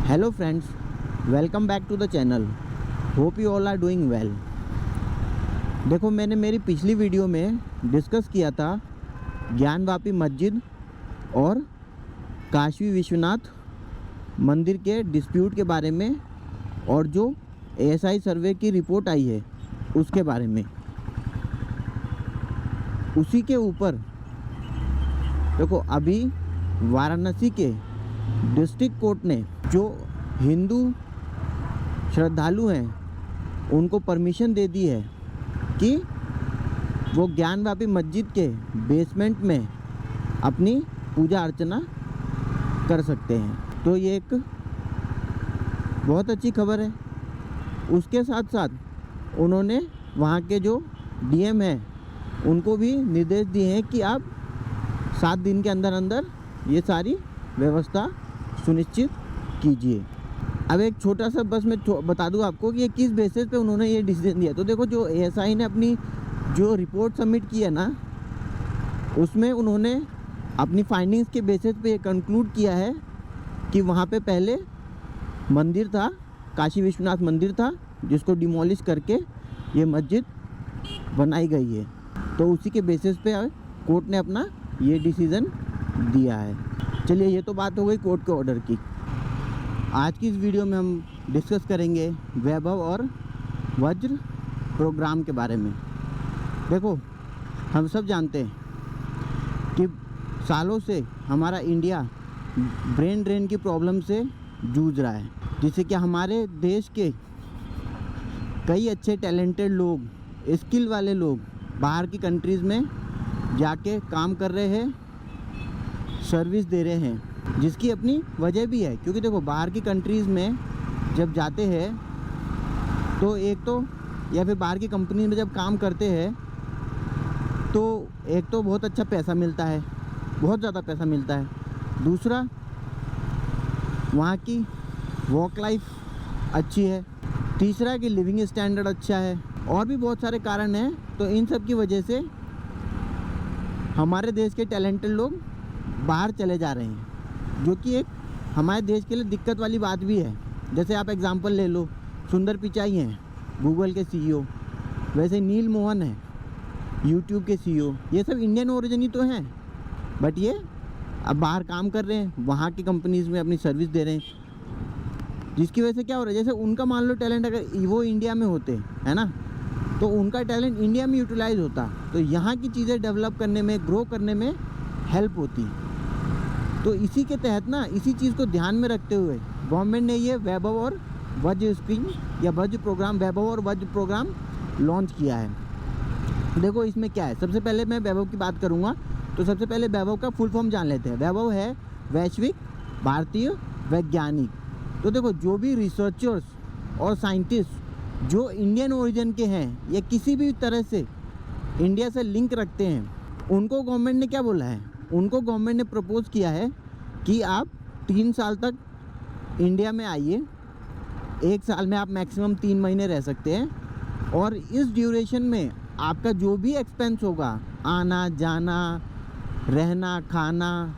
Hello friends, welcome back to the channel. Hope you all are doing well. देखो, मैंने मेरी पिछली video में डिस्कस किया था ज्ञानवापी मस्जिद और काशी विश्वनाथ मंदिर के डिस्प्यूट के बारे में और जो ASI सर्वे की रिपोर्ट आई है उसके बारे में। उसी के ऊपर देखो, अभी वाराणसी के डिस्ट्रिक्ट कोर्ट ने जो हिंदू श्रद्धालु हैं उनको परमिशन दे दी है कि वो ज्ञानवापी मस्जिद के बेसमेंट में अपनी पूजा अर्चना कर सकते हैं। तो ये एक बहुत अच्छी खबर है। उसके साथ साथ उन्होंने वहाँ के जो DM हैं उनको भी निर्देश दिए हैं कि आप 7 दिन के अंदर अंदर ये सारी व्यवस्था सुनिश्चित कीजिए। अब एक छोटा सा बस मैं बता दूं आपको कि ये किस बेसिस पे उन्होंने ये डिसीजन दिया। तो देखो, जो ASI ने अपनी जो रिपोर्ट सबमिट की है ना, उसमें उन्होंने अपनी फाइंडिंग्स के बेसिस पे ये कंक्लूड किया है कि वहाँ पे पहले मंदिर था, काशी विश्वनाथ मंदिर था, जिसको डिमोलिश करके ये मस्जिद बनाई गई है। तो उसी के बेसिस पे कोर्ट ने अपना ये डिसीज़न दिया है। चलिए, ये तो बात हो गई कोर्ट के ऑर्डर की। आज की इस वीडियो में हम डिस्कस करेंगे वैभव और वज्र प्रोग्राम के बारे में। देखो, हम सब जानते हैं कि सालों से हमारा इंडिया ब्रेन ड्रेन की प्रॉब्लम से जूझ रहा है, जिससे कि हमारे देश के कई अच्छे टैलेंटेड लोग, स्किल वाले लोग बाहर की कंट्रीज़ में जाके काम कर रहे हैं, सर्विस दे रहे हैं, जिसकी अपनी वजह भी है। क्योंकि देखो, बाहर की कंट्रीज़ में जब जाते हैं तो एक तो, या फिर बाहर की कंपनी में जब काम करते हैं तो एक तो बहुत अच्छा पैसा मिलता है, बहुत ज़्यादा पैसा मिलता है। दूसरा, वहाँ की वर्क लाइफ अच्छी है। तीसरा कि लिविंग स्टैंडर्ड अच्छा है। और भी बहुत सारे कारण हैं। तो इन सब की वजह से हमारे देश के टैलेंटेड लोग बाहर चले जा रहे हैं, जो कि एक हमारे देश के लिए दिक्कत वाली बात भी है। जैसे आप एग्जांपल ले लो, सुंदर पिचाई हैं गूगल के CEO, वैसे नील मोहन है YouTube के CEO। ये सब इंडियन ओरिजिन ही तो हैं, बट ये अब बाहर काम कर रहे हैं, वहाँ की कंपनीज़ में अपनी सर्विस दे रहे हैं। जिसकी वजह से क्या हो रहा है, जैसे उनका मान लो टैलेंट अगर वो इंडिया में होते है ना, तो उनका टैलेंट इंडिया में यूटिलाइज होता, तो यहाँ की चीज़ें डेवलप करने में, ग्रो करने में हेल्प होती। तो इसी के तहत ना, इसी चीज़ को ध्यान में रखते हुए गवर्नमेंट ने ये वैभव और वज्र स्कीम या वज्र प्रोग्राम, वैभव और वज्र प्रोग्राम लॉन्च किया है। देखो, इसमें क्या है, सबसे पहले मैं वैभव की बात करूँगा। तो सबसे पहले वैभव का फुल फॉर्म जान लेते हैं। वैभव है वैश्विक भारतीय वैज्ञानिक। तो देखो, जो भी रिसर्चर्स और साइंटिस्ट जो इंडियन ओरिजिन के हैं या किसी भी तरह से इंडिया से लिंक रखते हैं, उनको गवर्नमेंट ने क्या बोला है, उनको गवर्नमेंट ने प्रपोज़ किया है कि आप 3 साल तक इंडिया में आइए। 1 साल में आप मैक्सिमम 3 महीने रह सकते हैं, और इस ड्यूरेशन में आपका जो भी एक्सपेंस होगा, आना जाना, रहना, खाना,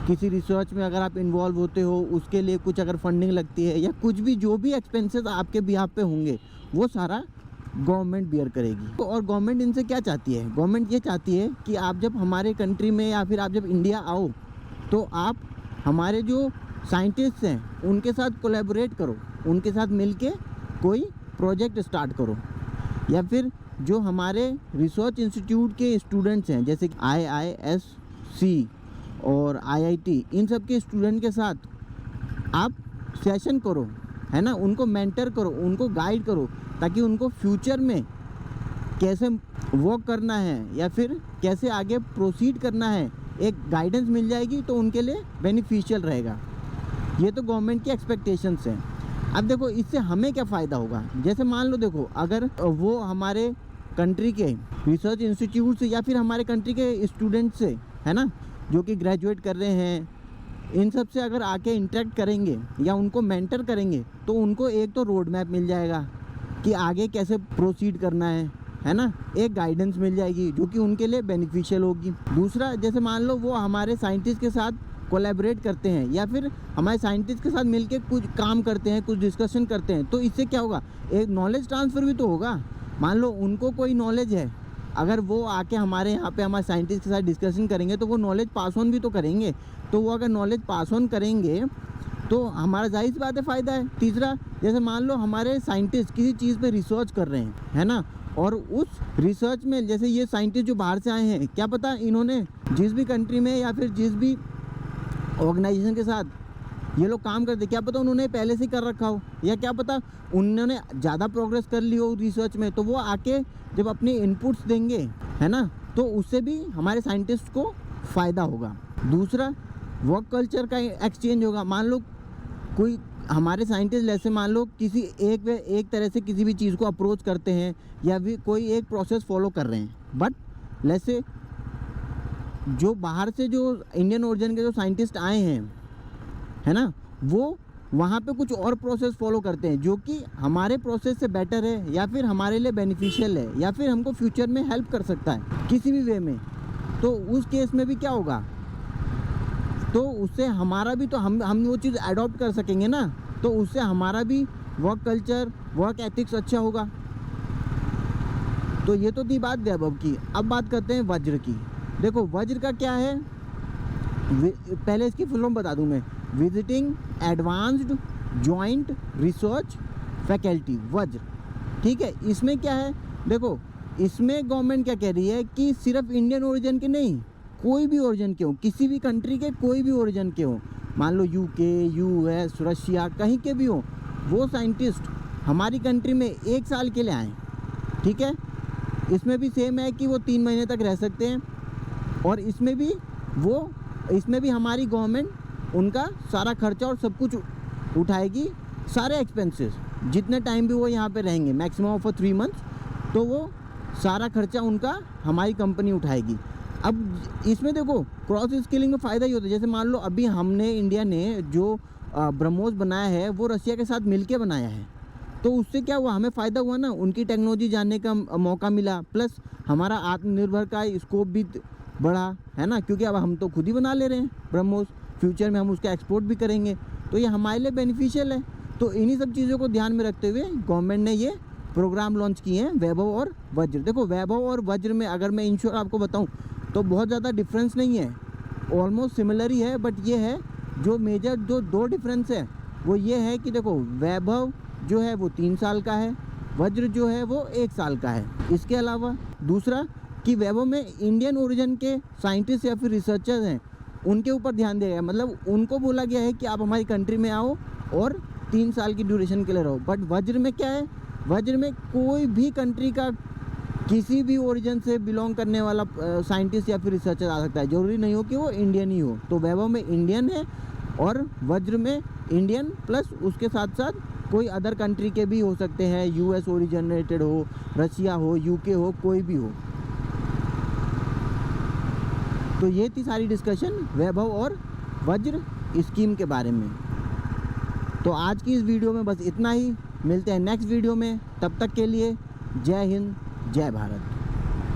किसी रिसर्च में अगर आप इन्वॉल्व होते हो उसके लिए कुछ अगर फंडिंग लगती है, या कुछ भी जो भी एक्सपेंसेस आपके बिहाफ पे होंगे, वो सारा गवर्नमेंट बियर करेगी। और गवर्नमेंट इनसे क्या चाहती है, गवर्नमेंट ये चाहती है कि आप जब हमारे कंट्री में या फिर आप जब इंडिया आओ, तो आप हमारे जो साइंटिस्ट हैं उनके साथ कोलैबोरेट करो, उनके साथ मिलके कोई प्रोजेक्ट स्टार्ट करो। या फिर जो हमारे रिसर्च इंस्टीट्यूट के स्टूडेंट्स हैं, जैसे IISc और IIT, इन सब के स्टूडेंट के साथ आप सेशन करो, है ना, उनको मेंटर करो, उनको गाइड करो, ताकि उनको फ्यूचर में कैसे वर्क करना है या फिर कैसे आगे प्रोसीड करना है, एक गाइडेंस मिल जाएगी, तो उनके लिए बेनिफिशियल रहेगा। ये तो गवर्नमेंट की एक्सपेक्टेशंस हैं। अब देखो, इससे हमें क्या फ़ायदा होगा। जैसे मान लो, देखो, अगर वो हमारे कंट्री के रिसर्च इंस्टीट्यूट से या फिर हमारे कंट्री के स्टूडेंट से, है ना, जो कि ग्रेजुएट कर रहे हैं, इन सब से अगर आके इंटरेक्ट करेंगे या उनको मेंटर करेंगे, तो उनको एक तो रोड मैप मिल जाएगा कि आगे कैसे प्रोसीड करना है ना, एक गाइडेंस मिल जाएगी जो कि उनके लिए बेनिफिशियल होगी। दूसरा, जैसे मान लो वो हमारे साइंटिस्ट के साथ कोलैबोरेट करते हैं या फिर हमारे साइंटिस्ट के साथ मिलके कुछ काम करते हैं, कुछ डिस्कशन करते हैं, तो इससे क्या होगा, एक नॉलेज ट्रांसफ़र भी तो होगा। मान लो उनको कोई नॉलेज है, अगर वो आके हमारे यहाँ पे हमारे साइंटिस्ट के साथ डिस्कशन करेंगे तो वो नॉलेज पास ऑन भी तो करेंगे। तो वो अगर नॉलेज पास ऑन करेंगे तो हमारा जाहिर सी बात है फ़ायदा है। तीसरा, जैसे मान लो हमारे साइंटिस्ट किसी चीज़ पे रिसर्च कर रहे हैं, है ना, और उस रिसर्च में जैसे ये साइंटिस्ट जो बाहर से आए हैं, क्या पता इन्होंने जिस भी कंट्री में या फिर जिस भी ऑर्गेनाइजेशन के साथ ये लोग काम करते, क्या पता उन्होंने पहले से कर रखा हो, या क्या पता उन्होंने ज़्यादा प्रोग्रेस कर ली हो रिसर्च में, तो वो आके जब अपने इनपुट्स देंगे, है ना, तो उससे भी हमारे साइंटिस्ट को फ़ायदा होगा। दूसरा, वर्क कल्चर का एक्सचेंज होगा। मान लो कोई हमारे साइंटिस्ट जैसे मान लो किसी एक तरह से किसी भी चीज़ को अप्रोच करते हैं या भी कोई एक प्रोसेस फॉलो कर रहे हैं, बट जैसे जो बाहर से जो इंडियन ओरिजिन के जो साइंटिस्ट आए हैं, है ना, वो वहाँ पे कुछ और प्रोसेस फॉलो करते हैं जो कि हमारे प्रोसेस से बेटर है या फिर हमारे लिए बेनिफिशियल है या फिर हमको फ्यूचर में हेल्प कर सकता है किसी भी वे में। तो उस केस में भी क्या होगा, तो उससे हमारा भी तो हम वो चीज़ अडॉप्ट कर सकेंगे ना, तो उससे हमारा भी वर्क कल्चर, वर्क एथिक्स अच्छा होगा। तो ये तो थी बात वैभव की। अब बात करते हैं वज्र की। देखो वज्र का क्या है, पहले इसकी फुल फॉर्म बता दूं मैं, visiting advanced joint research faculty, वज्र, ठीक है। इसमें क्या है, देखो इसमें गवर्नमेंट क्या कह रही है कि सिर्फ इंडियन ओरिजिन के नहीं, कोई भी ओरिजिन के हो, किसी भी कंट्री के कोई भी ओरिजिन के हो, मान लो यूके, यूएस, रशिया, कहीं के भी हो, वो साइंटिस्ट हमारी कंट्री में 1 साल के लिए आएँ, ठीक है। इसमें भी सेम है कि वो 3 महीने तक रह सकते हैं, और इसमें भी हमारी गवर्नमेंट उनका सारा खर्चा और सब कुछ उठाएगी, सारे एक्सपेंसेस, जितने टाइम भी वो यहाँ पे रहेंगे, मैक्सिमम ऑफ 3 मंथ्स, तो वो सारा खर्चा उनका हमारी कंपनी उठाएगी। अब इसमें देखो क्रॉस स्किलिंग में फ़ायदा ही होता है। जैसे मान लो अभी हमने इंडिया ने जो ब्रह्मोस बनाया है वो रशिया के साथ मिलके बनाया है, तो उससे क्या हुआ, हमें फ़ायदा हुआ ना, उनकी टेक्नोलॉजी जानने का मौका मिला, प्लस हमारा आत्मनिर्भर का स्कोप भी बढ़ा, है ना, क्योंकि अब हम तो खुद ही बना ले रहे हैं ब्रह्मोस, फ्यूचर में हम उसका एक्सपोर्ट भी करेंगे, तो ये हमारे लिए बेनिफिशियल है। तो इन्हीं सब चीज़ों को ध्यान में रखते हुए गवर्नमेंट ने ये प्रोग्राम लॉन्च किए हैं, वैभव और वज्र। देखो वैभव और वज्र में अगर मैं इन शॉर्ट आपको बताऊँ तो बहुत ज़्यादा डिफरेंस नहीं है, ऑलमोस्ट सिमिलर ही है, बट ये है जो मेजर जो 2 डिफरेंस है वो ये है कि देखो वैभव जो है वो 3 साल का है, वज्र जो है वो 1 साल का है। इसके अलावा दूसरा कि वैभव में इंडियन ओरिजिन के साइंटिस्ट या फिर रिसर्चर्स हैं, उनके ऊपर ध्यान दिया गया, मतलब उनको बोला गया है कि आप हमारी कंट्री में आओ और 3 साल की ड्यूरेशन के लिए रहो। बट वज्र में क्या है, वज्र में कोई भी कंट्री का किसी भी ओरिजिन से बिलोंग करने वाला साइंटिस्ट या फिर रिसर्चर आ सकता है, ज़रूरी नहीं हो कि वो इंडियन ही हो। तो वैभव में इंडियन है और वज्र में इंडियन प्लस उसके साथ साथ कोई अदर कंट्री के भी हो सकते हैं, यूएस ओरिजिनेटेड हो, रशिया हो, यूके हो, कोई भी हो। तो ये थी सारी डिस्कशन वैभव और वज्र स्कीम के बारे में। तो आज की इस वीडियो में बस इतना ही, मिलते हैं नेक्स्ट वीडियो में, तब तक के लिए जय हिंद, जय भारत।